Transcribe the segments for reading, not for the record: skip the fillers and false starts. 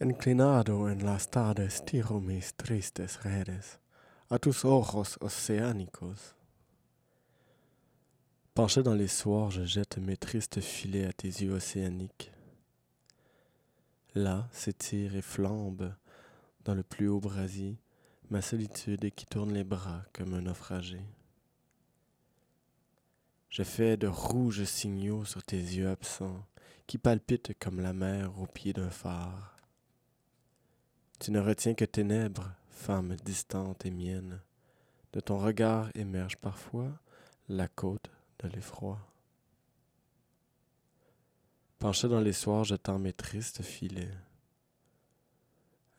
Inclinado en las tardes tiro mis tristes redes a tus ojos océanicos. Penché dans les soirs, je jette mes tristes filets à tes yeux océaniques. Là s'étire et flambe dans le plus haut brasier ma solitude qui tourne les bras comme un naufragé. Je fais de rouges signaux sur tes yeux absents qui palpitent comme la mer au pied d'un phare. Tu ne retiens que ténèbres, femme distante et mienne. De ton regard émerge parfois la côte de l'effroi. Penché dans les soirs, je tends mes tristes filets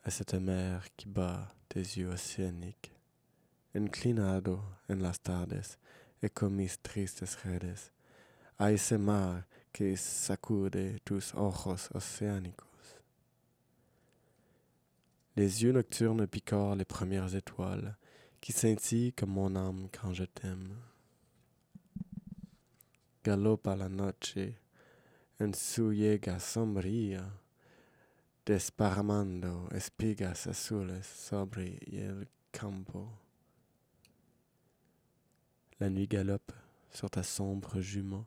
à cette mer qui bat tes yeux océaniques. Inclinado en las tardes, eco mis tristes redes, a ese mar que sacude tus ojos océanicos. Les yeux nocturnes picorent les premières étoiles qui scintillent comme mon âme quand je t'aime. Galopa la noche en su llega sombría, desparramando espigas azules sobre el campo. La nuit galope sur ta sombre jument,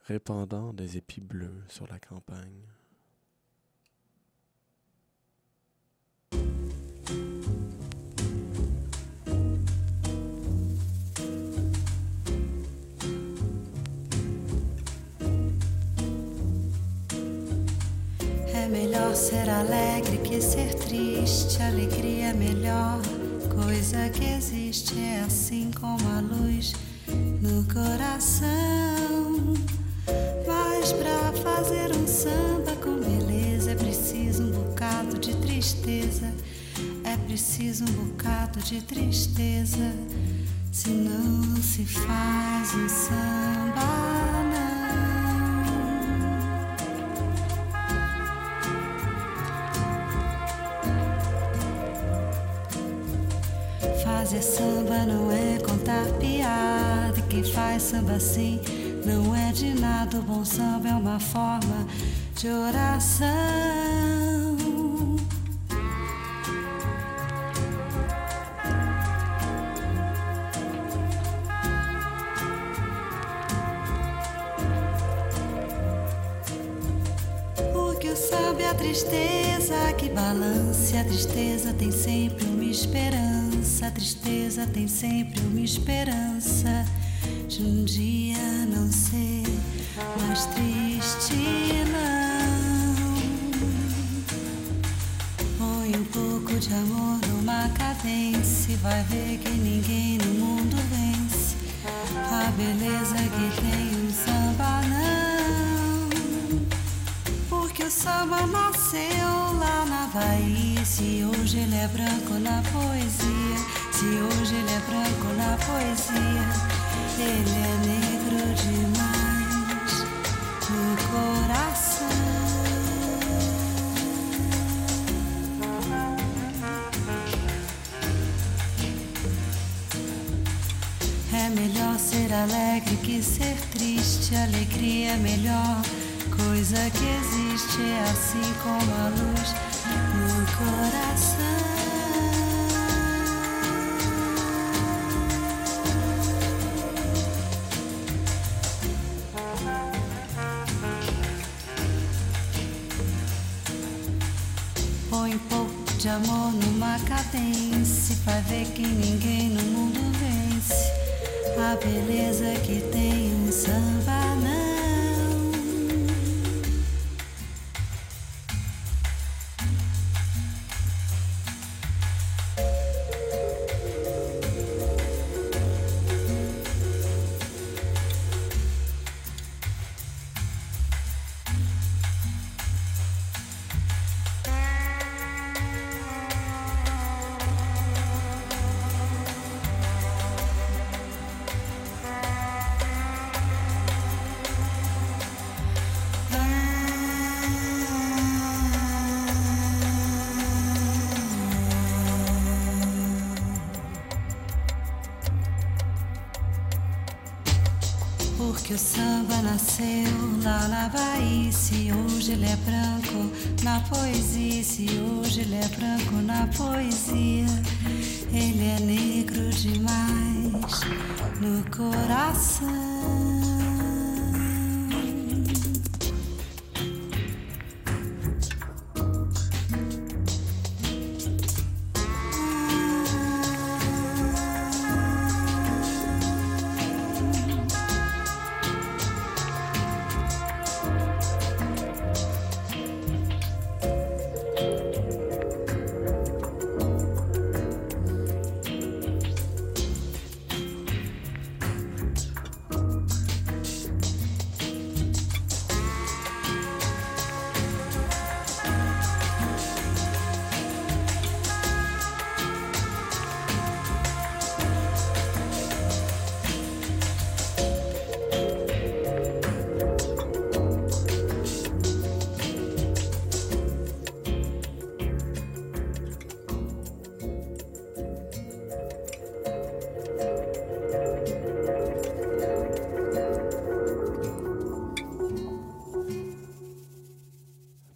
répandant des épis bleus sur la campagne. É melhor ser alegre que ser triste, alegria é melhor coisa que existe, é assim como a luz no coração. Mas pra fazer um samba com beleza é preciso um bocado de tristeza, é preciso um bocado de tristeza, senão não se faz um samba. Fazer samba não é contar piada, e quem faz samba assim não é de nada. O bom samba é uma forma de oração. o samba é a tristeza que balança. A tristeza tem sempre uma esperança. A tristeza tem sempre uma esperança de um dia não ser mais triste, não. Põe um pouco de amor numa cadência e vai ver que ninguém no mundo vence a beleza que tem um samba, não. Porque o samba nasceu lá na Bahia. Se hoje ele é branco na poesia, se hoje ele é branco na poesia, ele é negro demais no coração. É melhor ser alegre que ser triste. Alegria é a melhor coisa que existe. É assim como a luz no coração. Põe um pouco de amor numa cadência, vai ver que ninguém no mundo vence a beleza que tem um samba, não. Porque o samba nasceu lá na Bahia. Se hoje ele é branco na poesia, se hoje ele é branco na poesia, ele é negro demais no coração.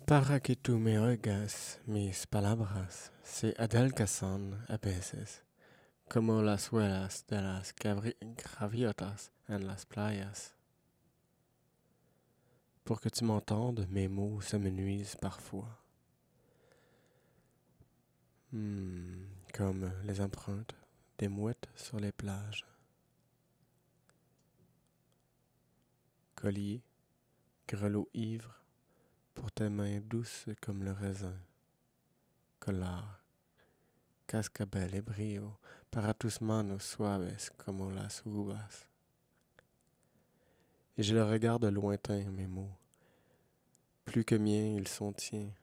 Para que tú me oigas mis palabras, se adelgazan a veces, como las suelas de las gaviotas en las playas. Pour que tu m'entendes, mes mots se menuisent parfois, comme les empreintes des mouettes sur les plages. Collier, grelot ivre, pour tes mains douces comme le raisin. Collar, cascabel et brio, para tus manos suaves como las uvas. Et je le regarde lointain, mes mots. Plus que miens, ils sont tiens.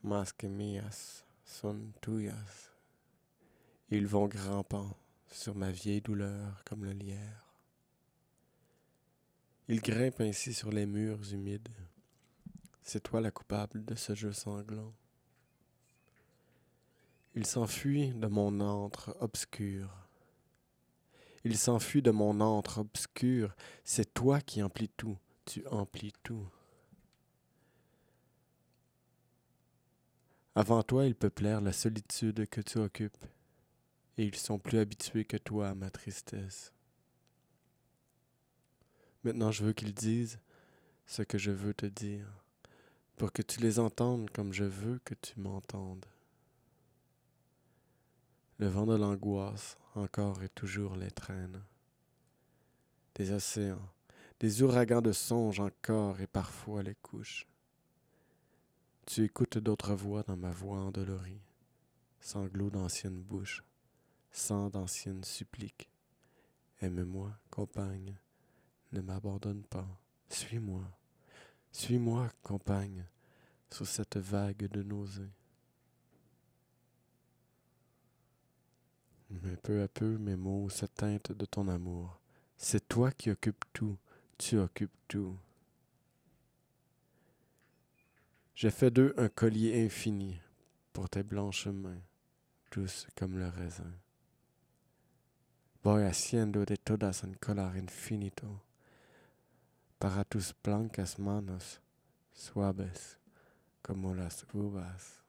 Más que mías, son tuyas. Ils vont grimpant sur ma vieille douleur comme le lierre. Ils grimpent ainsi sur les murs humides. C'est toi la coupable de ce jeu sanglant. Il s'enfuit de mon antre obscur. Il s'enfuit de mon antre obscur. C'est toi qui emplis tout. Tu emplis tout. Avant toi, ils peuplèrent la solitude que tu occupes. Et ils sont plus habitués que toi à ma tristesse. Maintenant, je veux qu'ils disent ce que je veux te dire, pour que tu les entendes comme je veux que tu m'entendes. Le vent de l'angoisse encore et toujours les traîne. Des océans, des ouragans de songes encore et parfois les couches. Tu écoutes d'autres voix dans ma voix endolorie, sanglots d'anciennes bouches, sang d'anciennes suppliques. Aime-moi, compagne, ne m'abandonne pas, suis-moi, suis-moi, compagne, sur cette vague de nausées. Mais peu à peu, mes mots se teintent de ton amour. C'est toi qui occupes tout, tu occupes tout. J'ai fait d'eux un collier infini pour tes blanches mains, douces comme le raisin. Voy haciendo de todas un collar infinito, para tus blancas manos, suaves como las uvas.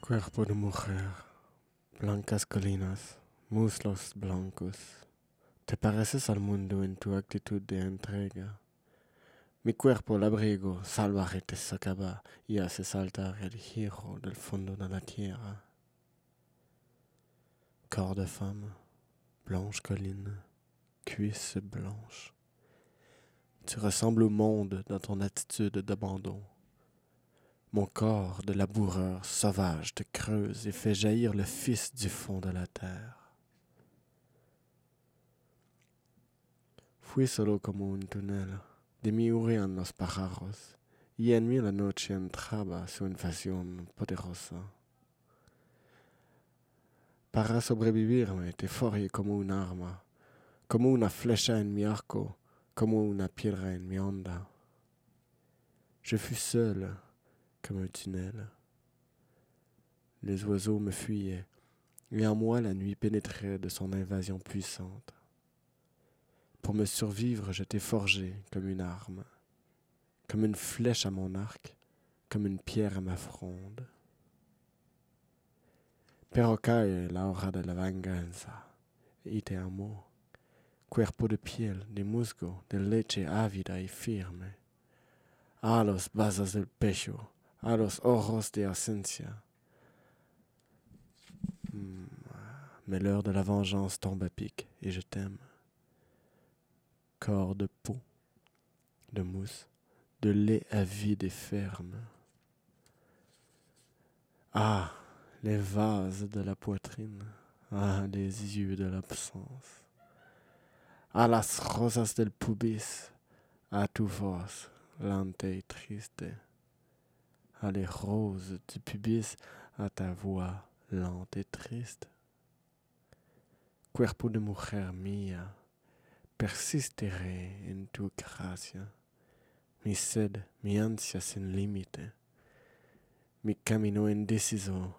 Cuerpo de mujer, blancas colinas, muslos blancos. Te pareces al mundo en tu actitud de entrega. Mi cuerpo labriego salvaje te socava y hace saltar el giro del fondo de la tierra. Corps de femme, blanche colline, cuisses blanches. Tu ressembles au monde dans ton attitude d'abandon. Mon corps de laboureur sauvage te creuse et fait jaillir le fils du fond de la terre. Fui solo como un túnel, de mí huían los pájaros, y en mí la noche entraba su invasión poderosa. Para sobrevivirme te forjé como un arma, como una flecha en mi arco, como una piedra en mi onda. Je fus seul, comme un tunnel. Les oiseaux me fuyaient, et en moi la nuit pénétrait de son invasion puissante. Pour me survivre, je t'ai forgé comme une arme, comme une flèche à mon arc, comme une pierre à ma fronde. Pero cae la hora de la venganza, y te amo, cuerpo de piel, de musgo, de leche ávida y firme, a los vasos del pecho, a los ojos de ausencia. Mais l'heure de la vengeance tombe à pic, et je t'aime. Corps de peau, de mousse, de lait avide et ferme. Ah, les vases de la poitrine, ah, les yeux de l'absence. Ah, las rosas del pubis, ah, tu voz, lente et triste. Ah, les roses du pubis, ah, ta voix, lente et triste. Cuerpo de mujer mía, persisteré en tu gracia. Mi sed, mi ansia sin límite. Mi camino indeciso.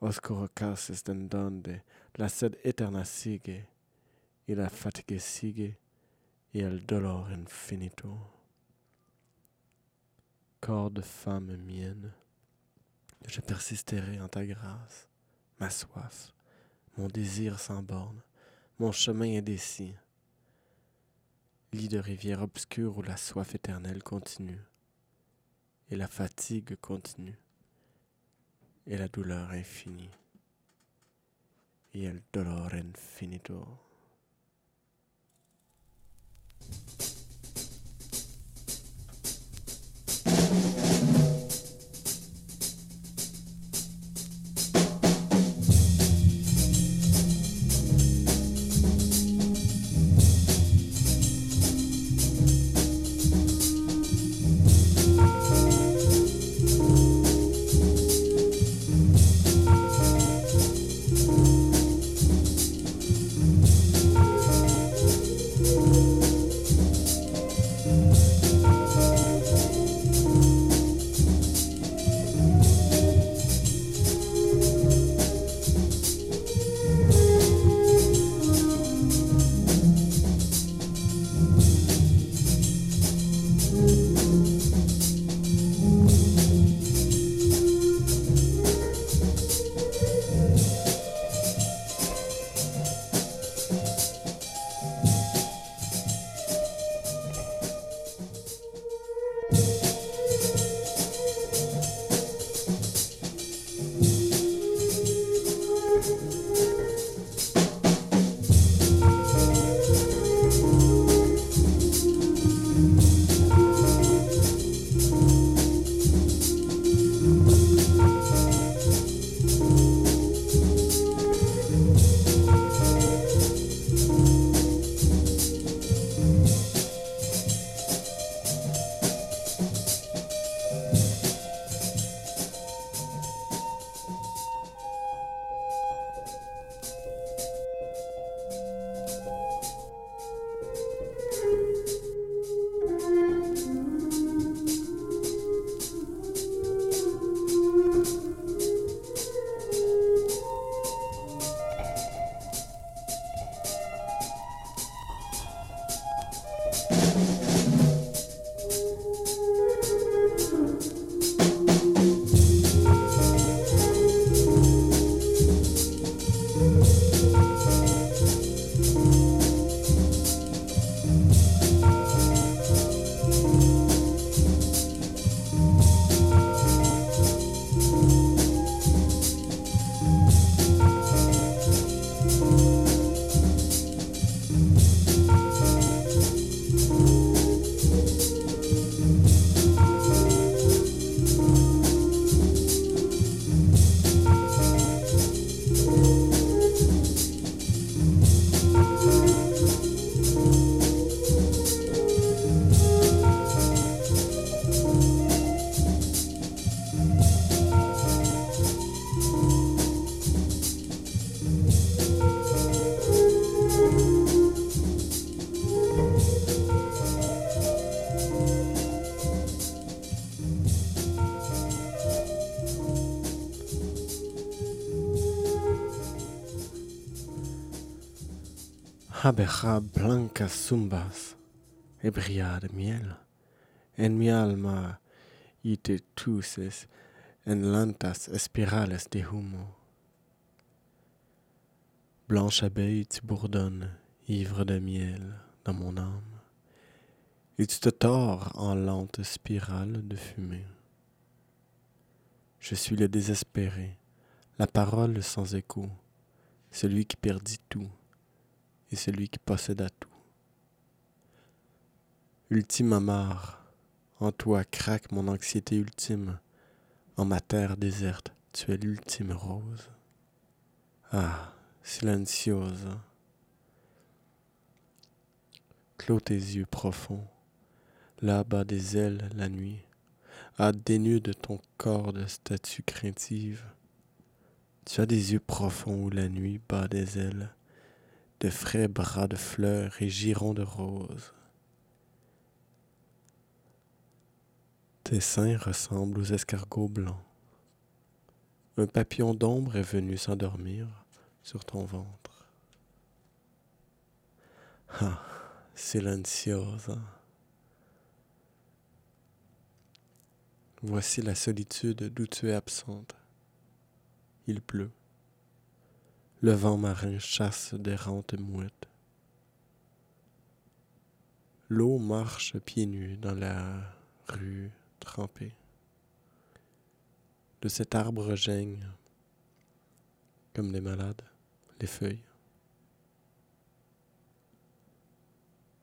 Oscuro caos en donde la sed eterna sigue, y la fatigue sigue, y el dolor infinito. Corps de femme mienne, je persisterai en ta grâce, ma soif, mon désir sans borne, mon chemin indécis. Lit de rivière obscure où la soif éternelle continue, et la fatigue continue, et la douleur infinie, et el dolor infinito. Abejas blancas zumbas, ebria de miel, en mi alma y te tuces en lentas espirales de humo. Blanche abeille, tu bourdonnes, ivre de miel, dans mon âme, et tu te tords en lente spirale de fumée. Je suis le désespéré, la parole sans écho, celui qui perdit tout et celui qui posséda tout. Ultime amare, en toi craque mon anxiété ultime, en ma terre déserte, tu es l'ultime rose. Ah, silenciosa, clos tes yeux profonds, là bas des ailes la nuit, ah, dénude ton corps de statue craintive. Tu as des yeux profonds où la nuit bat des ailes, de frais bras de fleurs et girons de roses. Tes seins ressemblent aux escargots blancs. Un papillon d'ombre est venu s'endormir sur ton ventre. Ah, silenciosa. Voici la solitude d'où tu es absente. Il pleut. Le vent marin chasse d'errantes mouettes. L'eau marche pieds nus dans la rue trempée. De cet arbre geignent, comme des malades, les feuilles.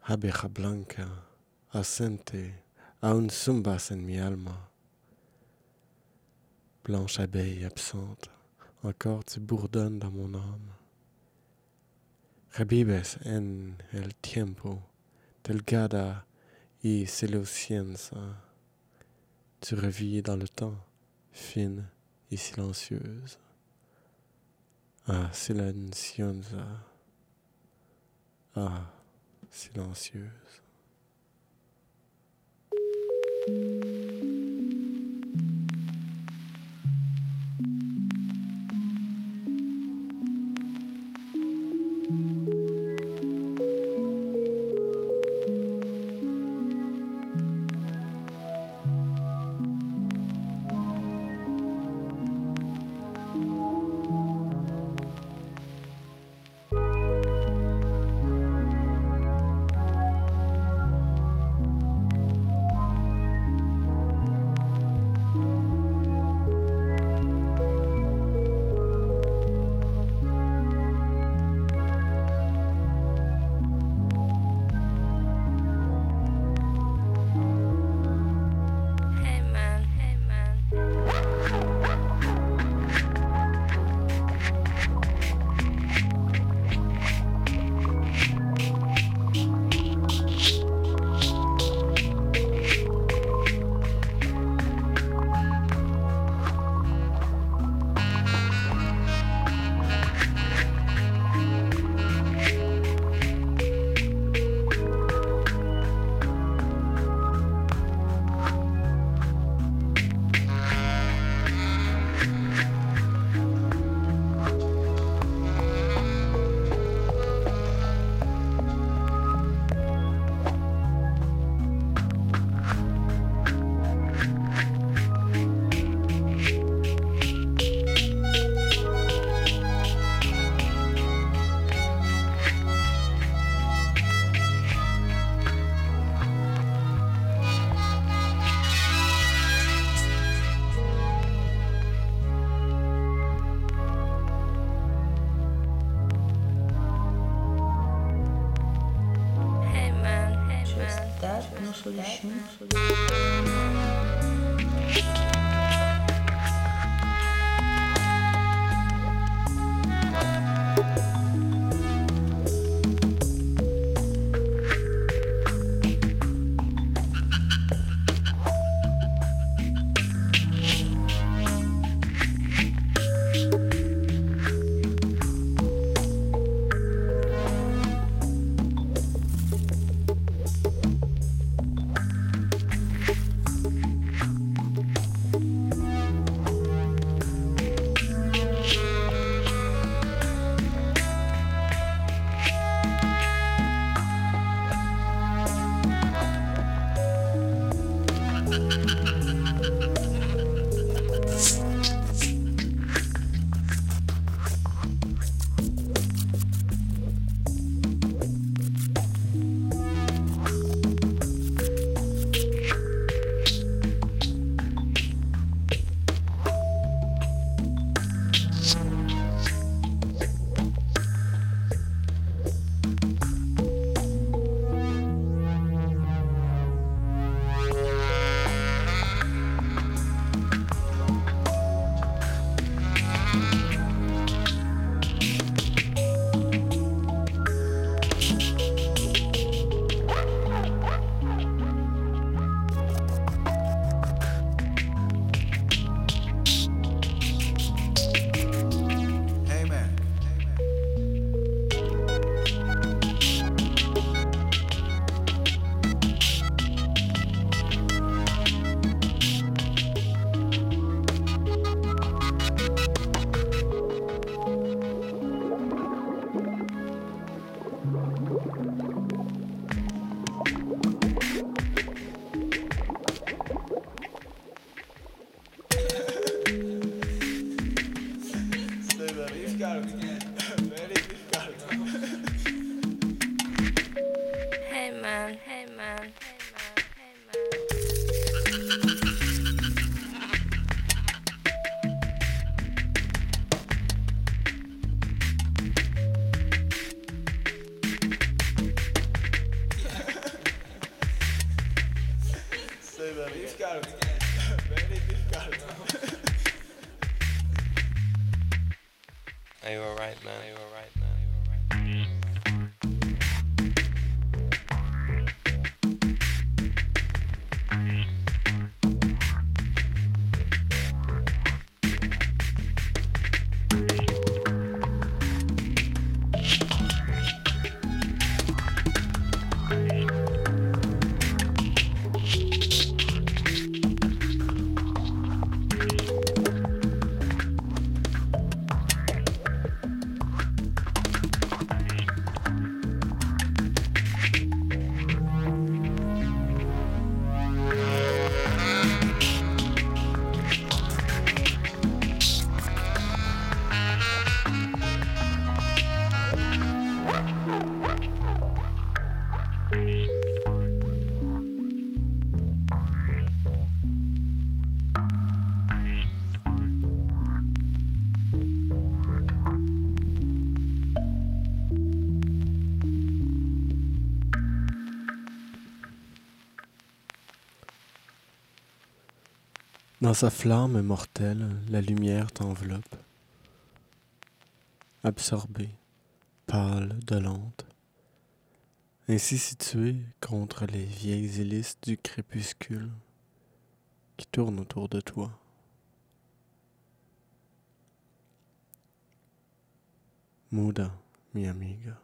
Abeja blanca, asente, aun zumbas en mi alma. Blanche abeille absente, encore tu bourdonnes dans mon âme. Revives en el tiempo, delgada y silenciosa. Tu revis dans le temps, fine et silencieuse. Ah, silenciosa. Ah, silencieuse. Dans sa flamme mortelle, la lumière t'enveloppe, absorbée, pâle, dolente, ainsi située contre les vieilles hélices du crépuscule qui tournent autour de toi. Muda, mi amiga.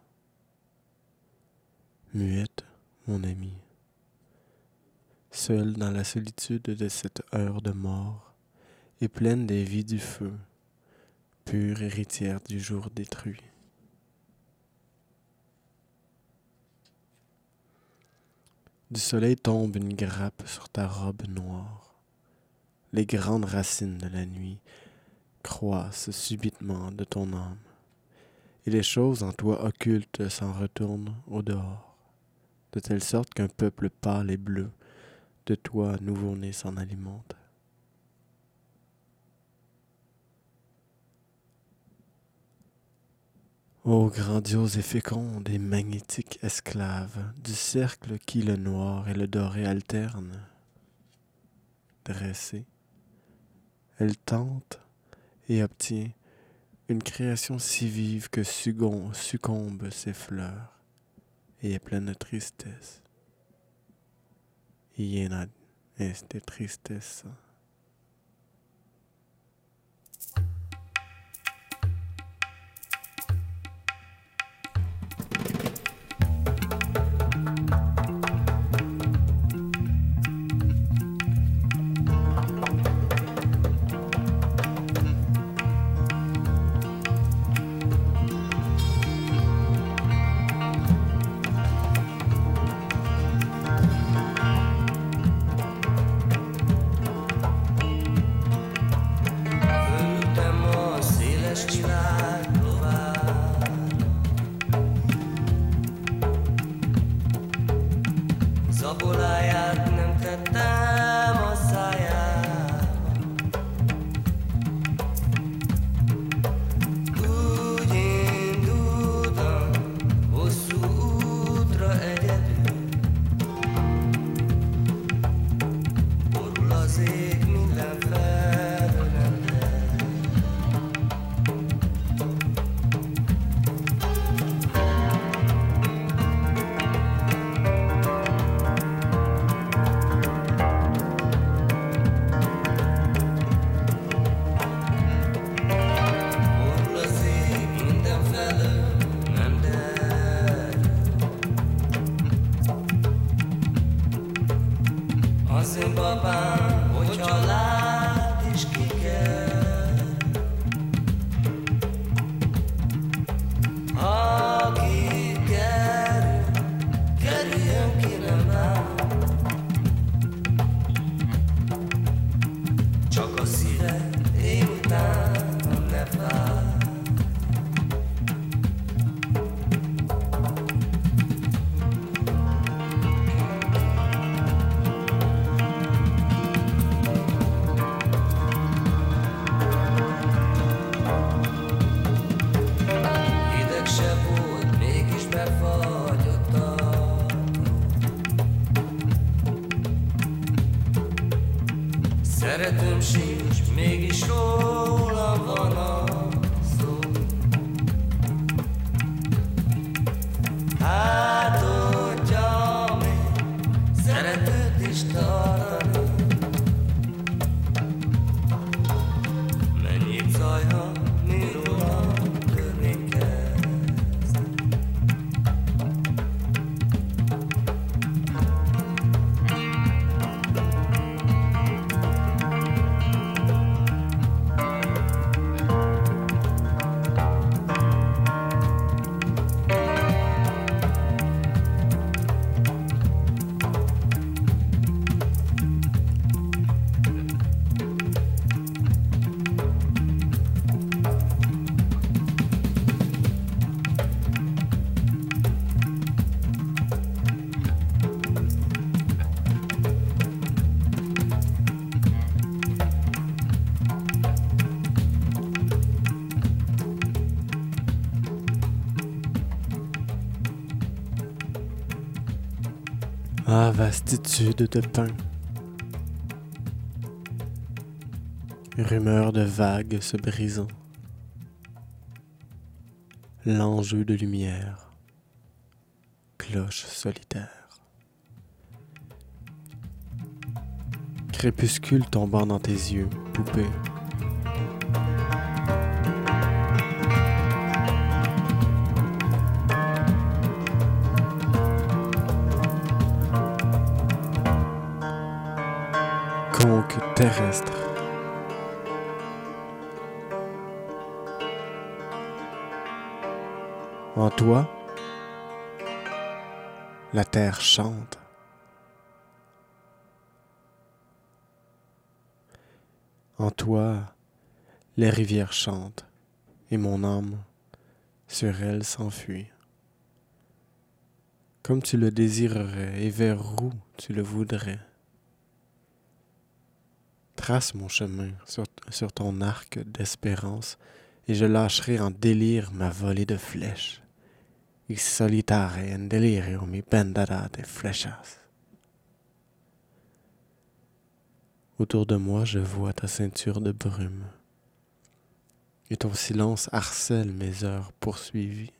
Muette, mon ami. Seule dans la solitude de cette heure de mort, et pleine des vies du feu, pure héritière du jour détruit. Du soleil tombe une grappe sur ta robe noire. Les grandes racines de la nuit croissent subitement de ton âme, et les choses en toi occultes s'en retournent au dehors, de telle sorte qu'un peuple pâle et bleu de toi nouveau-né s'en alimente. Ô grandiose et féconde et magnétique esclave du cercle qui le noir et le doré alternent, dressée, elle tente et obtient une création si vive que succombent ses fleurs et est pleine de tristesse. Llena de tristeza. Zaboláját nem tettem a szájába. Úgy indultam hosszú útra egyedül. Borul az ég minden felőlemre. Az én babám, hogyha lát is kikerül, aki kerül, kerüljön ki, nem bánom. Csak a szíve én utánam ne vár. Szeretőm sincs, mégis rólam van a szó. Hát tudja még szeretőt is tartani. Mennyit zajha, mi rólam törvénykezd. Ah, vastitude de pain, Rumeur de vagues se brisant. L'enjeu de lumière. Cloche solitaire. Crépuscule tombant dans tes yeux, poupée. Conque terrestre. En toi, la terre chante. En toi, les rivières chantent, et mon âme, sur elle, s'enfuit. Comme tu le désirerais, et vers où tu le voudrais. Trace mon chemin sur ton arc d'espérance, et je lâcherai en délire ma volée de flèches. Il solitare en delirio mi penderà de flechas. Autour de moi, je vois ta ceinture de brume, et ton silence harcèle mes heures poursuivies.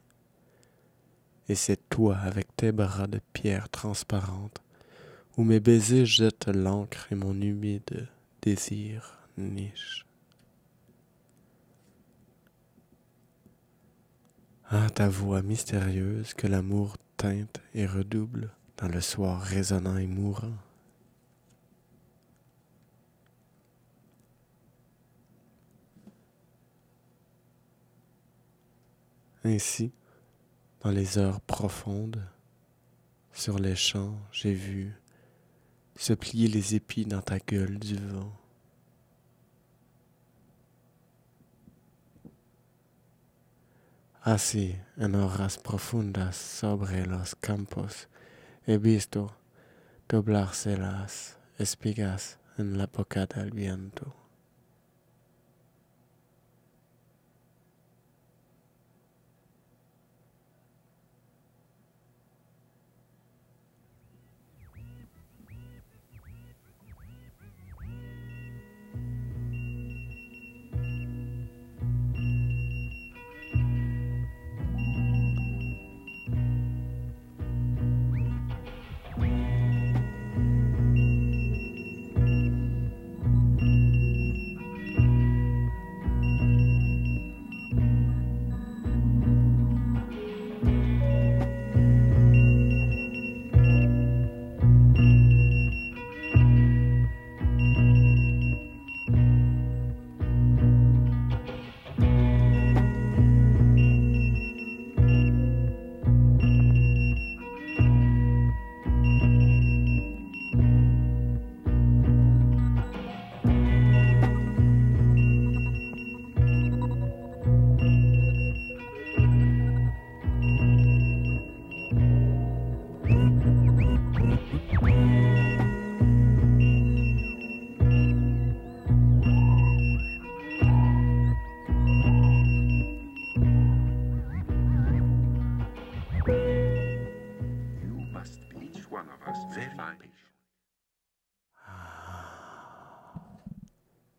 Et c'est toi avec tes bras de pierre transparente, où mes baisers jettent l'encre et mon humide désir niche. Ah, ta voix mystérieuse que l'amour teinte et redouble dans le soir résonnant et mourant. Ainsi, dans les heures profondes, sur les champs, j'ai vu se plier les épis dans ta gueule du vent. Así, en horas profundas sobre los campos, he visto doblarse las espigas en la boca del viento.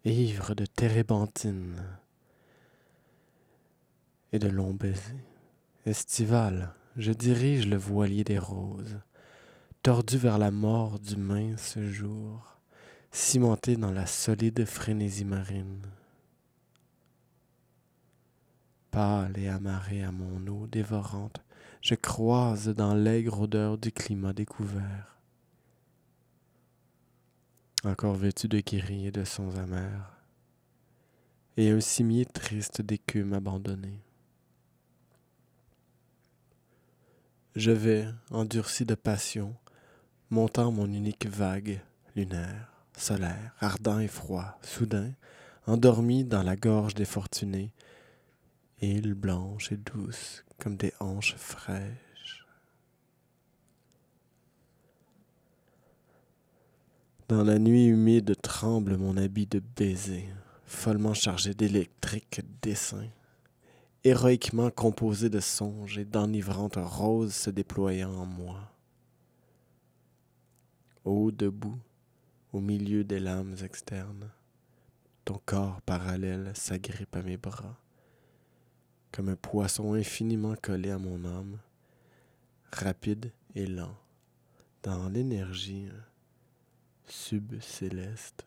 Ivre de térébenthine et de longs baisers. Estival, je dirige le voilier des roses, tordu vers la mort du mince jour, cimenté dans la solide frénésie marine. Pâle et amarré à mon eau dévorante, je croise dans l'aigre odeur du climat découvert. Encore vêtu de guéris et de sons amers, et un cimier triste d'écume abandonné. Je vais, endurci de passion, montant mon unique vague, lunaire, solaire, ardent et froid, soudain, endormi dans la gorge des fortunés, île blanche et douce comme des hanches fraîches. Dans la nuit humide tremble mon habit de baiser, follement chargé d'électriques desseins, héroïquement composé de songes et d'enivrantes roses se déployant en moi. Haut debout, au milieu des lames externes, Ton corps parallèle s'agrippe à mes bras, comme un poisson infiniment collé à mon âme, rapide et lent, dans l'énergie subcéleste.